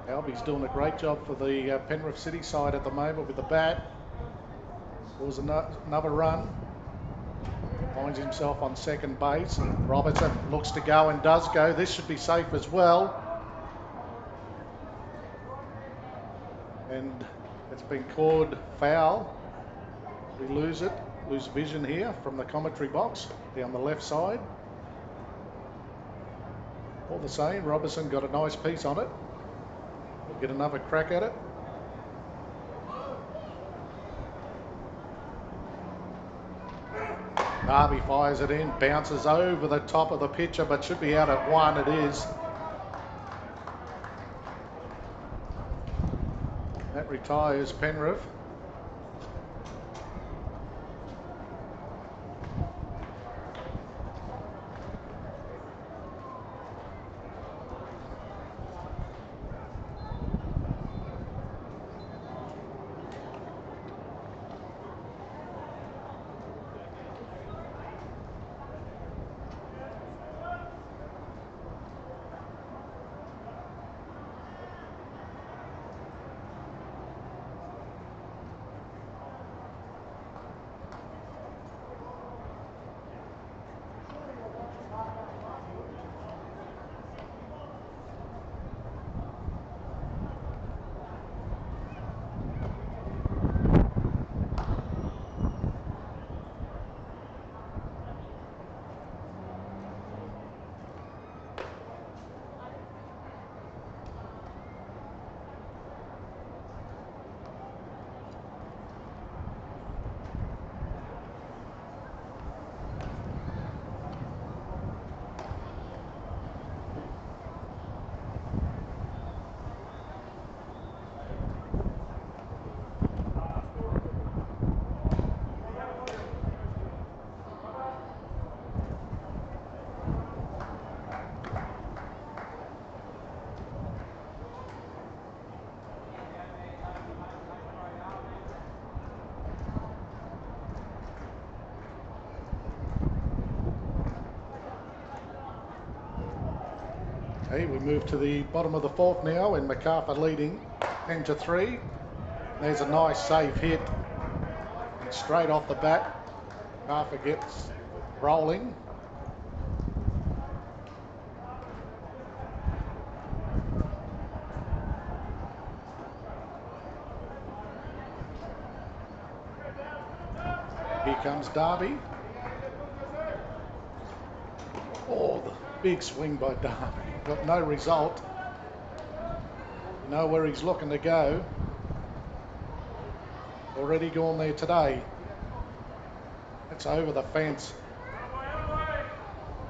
Albie's doing a great job for the Penrith City side at the moment with the bat. Scores another run. Finds himself on second base. Robertson looks to go and does go. This should be safe as well. And it's been called foul. We lose vision here from the commentary box down the left side. All the same, Robertson got a nice piece on it. We'll get another crack at it. Darby fires it in, bounces over the top of the pitcher, but should be out at one. It is. That retires Penrith. Okay, we move to the bottom of the fourth now, and Macarthur leading 10-3. There's a nice safe hit. And straight off the bat, Macarthur gets rolling. Here comes Darby. Oh, the big swing by Darby. Got no result. You know where he's looking to go. Already gone there today. That's over the fence.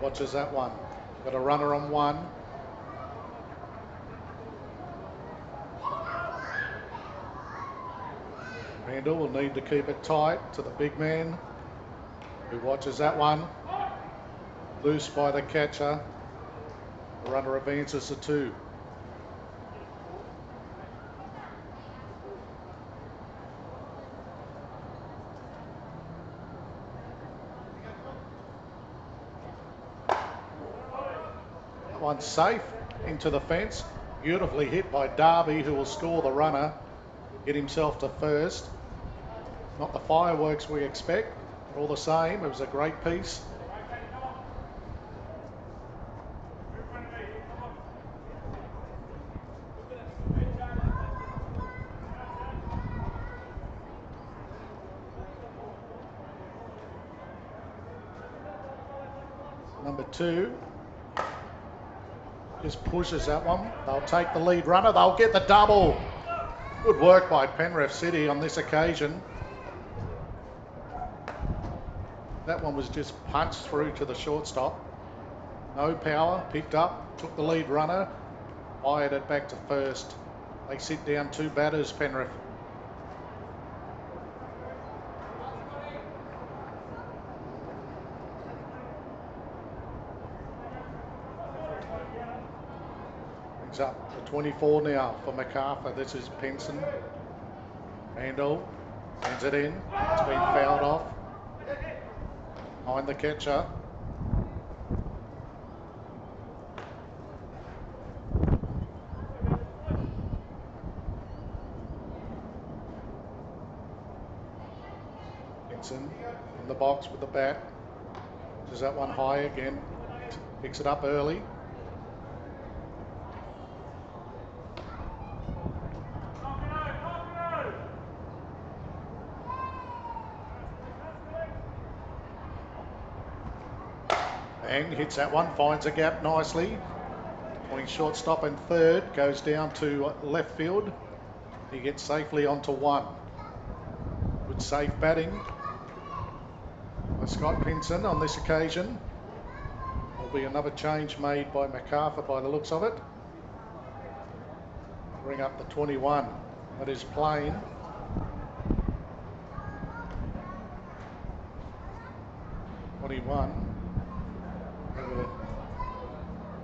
Watches that one. Got a runner on one. Randall will need to keep it tight to the big man who watches that one. Loose by the catcher. The runner advances to two. That one's safe into the fence. Beautifully hit by Darby, who will score the runner, get himself to first. Not the fireworks we expect, but all the same, it was a great piece. Number two just pushes that one. They'll take the lead runner. They'll get the double. Good work by Penrith City on this occasion. That one was just punched through to the shortstop. No power, picked up, took the lead runner, fired it back to first. They sit down two batters, Penrith. Brings up to 24 now for Macarthur. This is Penson. Randall Sends it in. It's been fouled off. Behind the catcher. Vincent in the box with the bat. Does that one high again? Picks it up early. And hits that one, finds a gap nicely. Between shortstop and third, goes down to left field. He gets safely onto one. Good safe batting by Scott Pinson on this occasion. There'll be another change made by Macarthur by the looks of it. Bring up the 21. That is plain.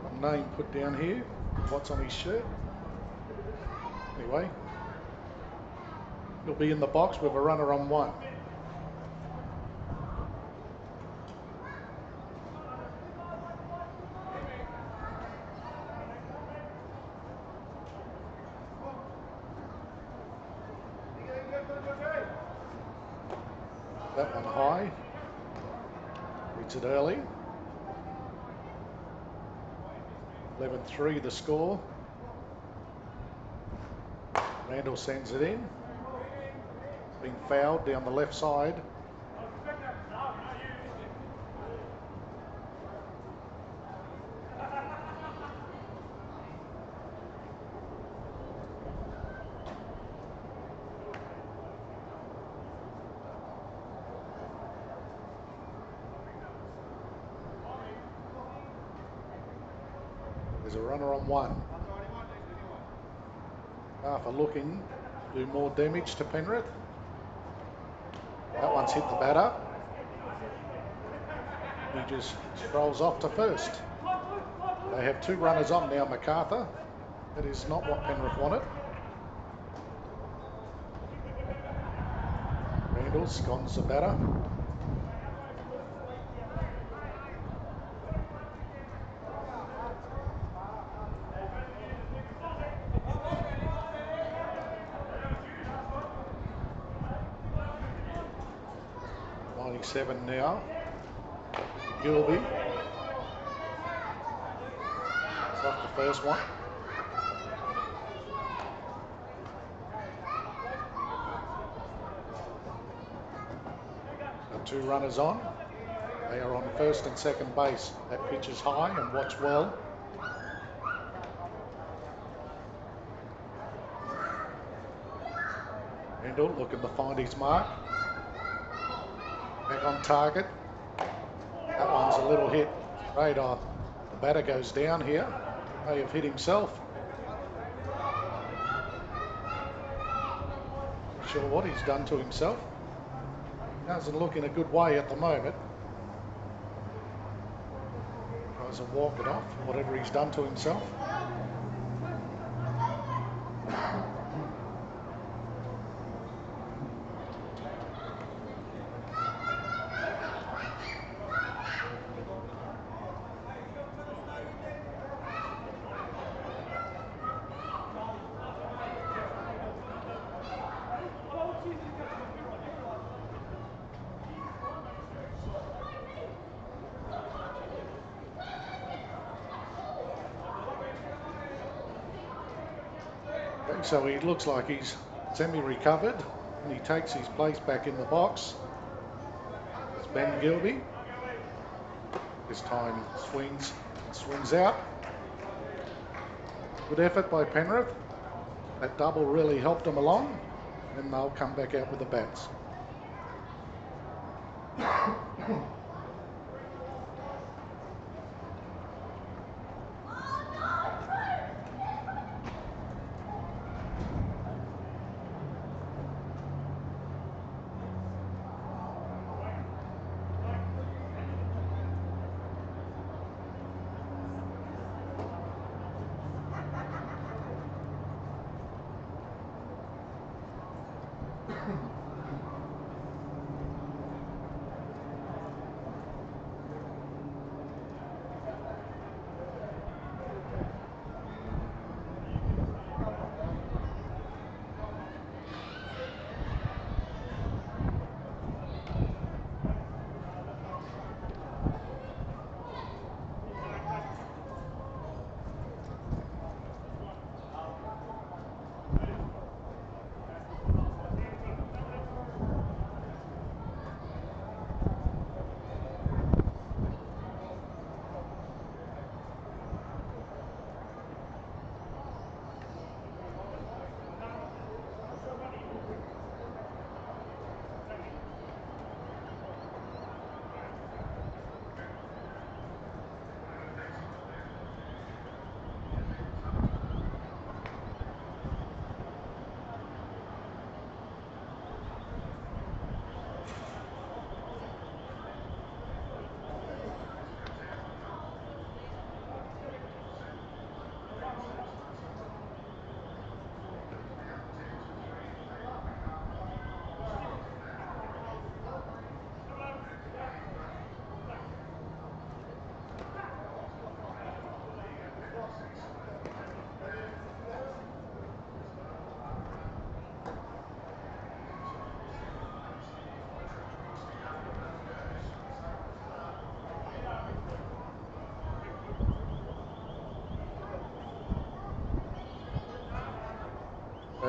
A name put down here. What's on his shirt? Anyway, he'll be in the box with a runner on one. That one high. Reads it early. 11-3 the score. Randall sends it in. It's been fouled down the left side. There's a runner on one. Macarthur looking to do more damage to Penrith. That one's hit the batter. He just strolls off to first. They have two runners on now, Macarthur. That is not what Penrith wanted. Randall scones the batter. Seven now. Gilby. It's off the first one. Got two runners on. They are on first and second base. That pitch is high and watch well. Randall looking to find his mark. Back on target. That one's a little hit. Radar. The batter goes down here. May have hit himself. Not sure what he's done to himself. Doesn't look in a good way at the moment. Tries to walk it off, whatever he's done to himself. So he looks like he's semi-recovered and he takes his place back in the box. It's Ben Gilby. This time swings out. Good effort by Penrith. That double really helped them along, and they'll come back out with the bats.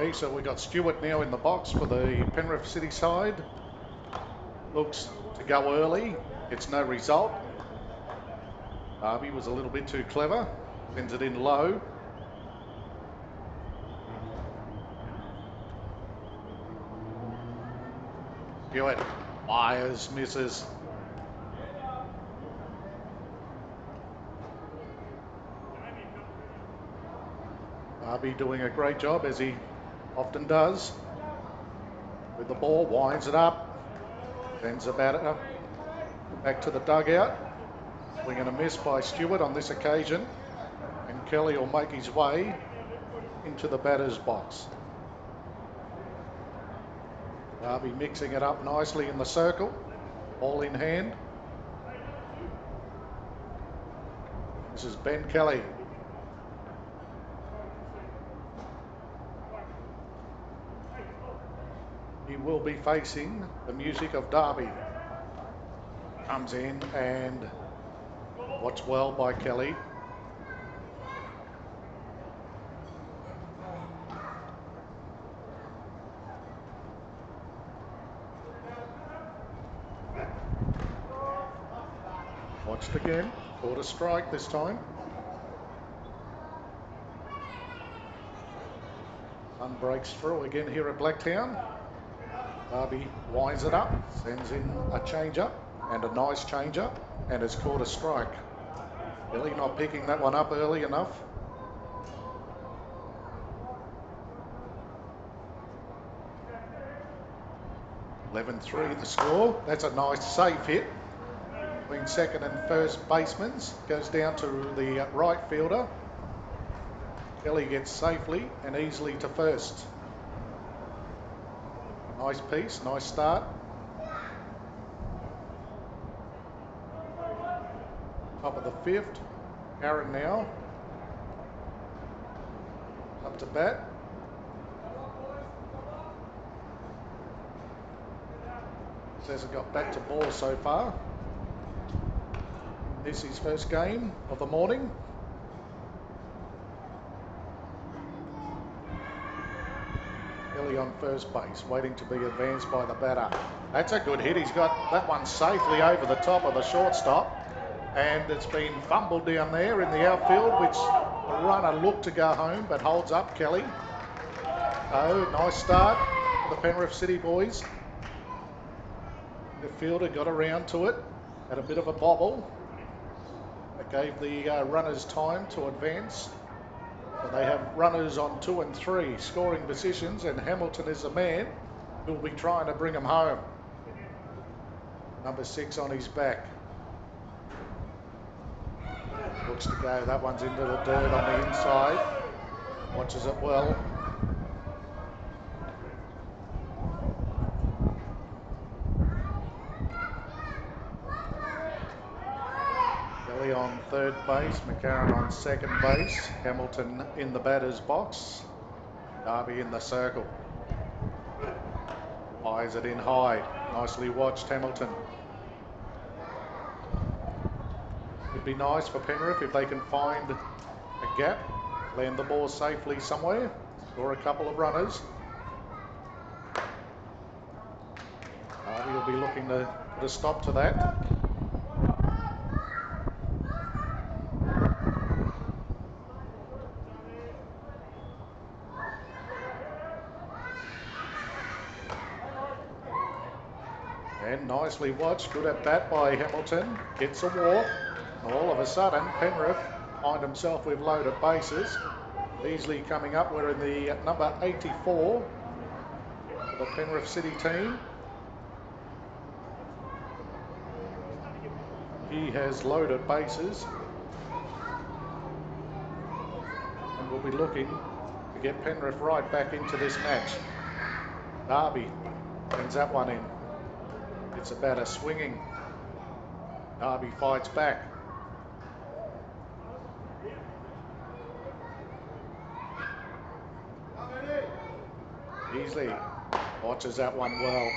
Okay, so we got Stewart now in the box for the Penrith City side. Looks to go early. Gets no result. Darby was a little bit too clever. Sends it in low. Stewart fires, misses. Darby doing a great job, as he often does. With the ball, winds it up. Sends the batter back to the dugout. Swing and a miss by Stewart on this occasion. And Kelly will make his way into the batter's box. Darby mixing it up nicely in the circle. Ball in hand. This is Ben Kelly. He will be facing the music of Darby. Comes in and watched well by Kelly. Watched again. Caught a strike this time. Sun breaks through again here at Blacktown. Darby winds it up, sends in a change-up, and a nice change-up, and has caught a strike. Kelly not picking that one up early enough. 11-3 the score. That's a nice safe hit between second and first basemen. Goes down to the right fielder. Kelly gets safely and easily to first. Nice piece, nice start. Top of the fifth. Aaron now up to bat. Hasn't got back to ball so far. This is his first game of the morning. Kelly on first base, waiting to be advanced by the batter. That's a good hit. He's got that one safely over the top of the shortstop. And it's been fumbled down there in the outfield, which the runner looked to go home, but holds up Kelly. Oh, nice start for the Penrith City boys. The fielder got around to it, had a bit of a bobble. That gave the runners time to advance. So they have runners on 2 and 3 scoring positions, and Hamilton is the man who will be trying to bring them home. Number 6 on his back. Looks to go. That one's into the dirt on the inside. Watches it well. Kelly on third base, McCarron on second base, Hamilton in the batter's box, Darby in the circle. Fires it in high. Nicely watched, Hamilton. It'd be nice for Penrith if they can find a gap, land the ball safely somewhere, score a couple of runners. Darby will be looking to put a stop to that. And nicely watched, good at bat by Hamilton, gets a walk. All of a sudden, Penrith find himself with loaded bases. Beasley coming up, we're in the number 84 for the Penrith City team. He has loaded bases and will be looking to get Penrith right back into this match. Darby sends that one in. It's a batter swinging. Darby fights back. Beasley watches that one well.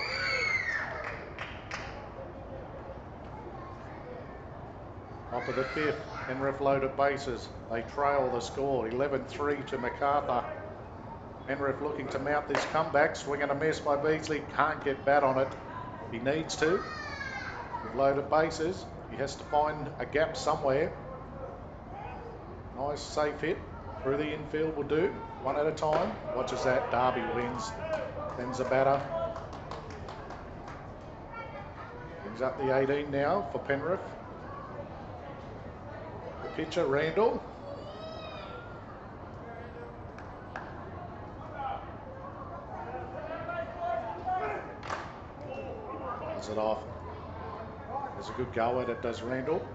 Top of the fifth, Penrith loaded bases. They trail the score, 11-3 to Macarthur. Penrith looking to mount this comeback. Swing and a miss by Beasley. Can't get bat on it. He needs to. With loaded bases, he has to find a gap somewhere. Nice safe hit. Through the infield will do. One at a time. Watches that. Darby wins. Sends a batter. Brings up the 18 now for Penrith. The pitcher, Randall. Does it off. There's a good go at it, does Randall.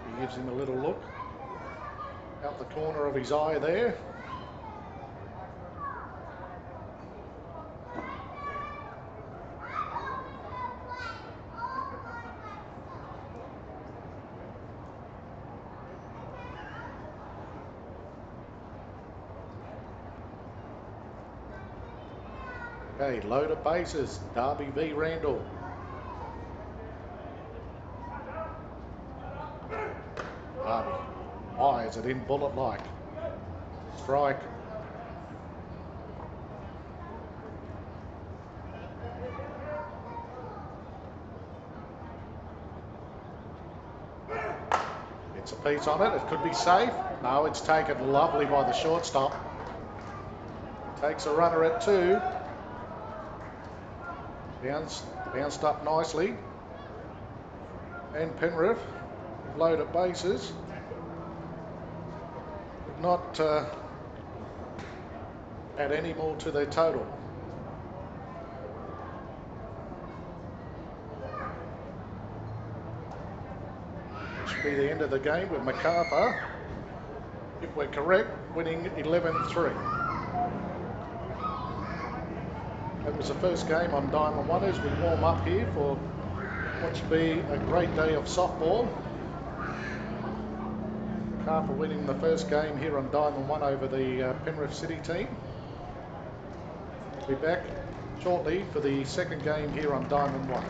He gives him a little look. Out the corner of his eye there. Okay, loaded bases. Darby v Randall. Darby fires it in bullet-like. Strike. Gets a piece on it. It could be safe. No, it's taken lovely by the shortstop. Takes a runner at 2. Bounced up nicely. And Penrith, loaded bases. Could not add any more to their total. Should be the end of the game with Macarthur, if we're correct, winning 11-3. That was the first game on Diamond 1 as we warm up here for what should be a great day of softball. Macarthur winning the first game here on Diamond 1 over the Penrith City team. We'll be back shortly for the second game here on Diamond 1.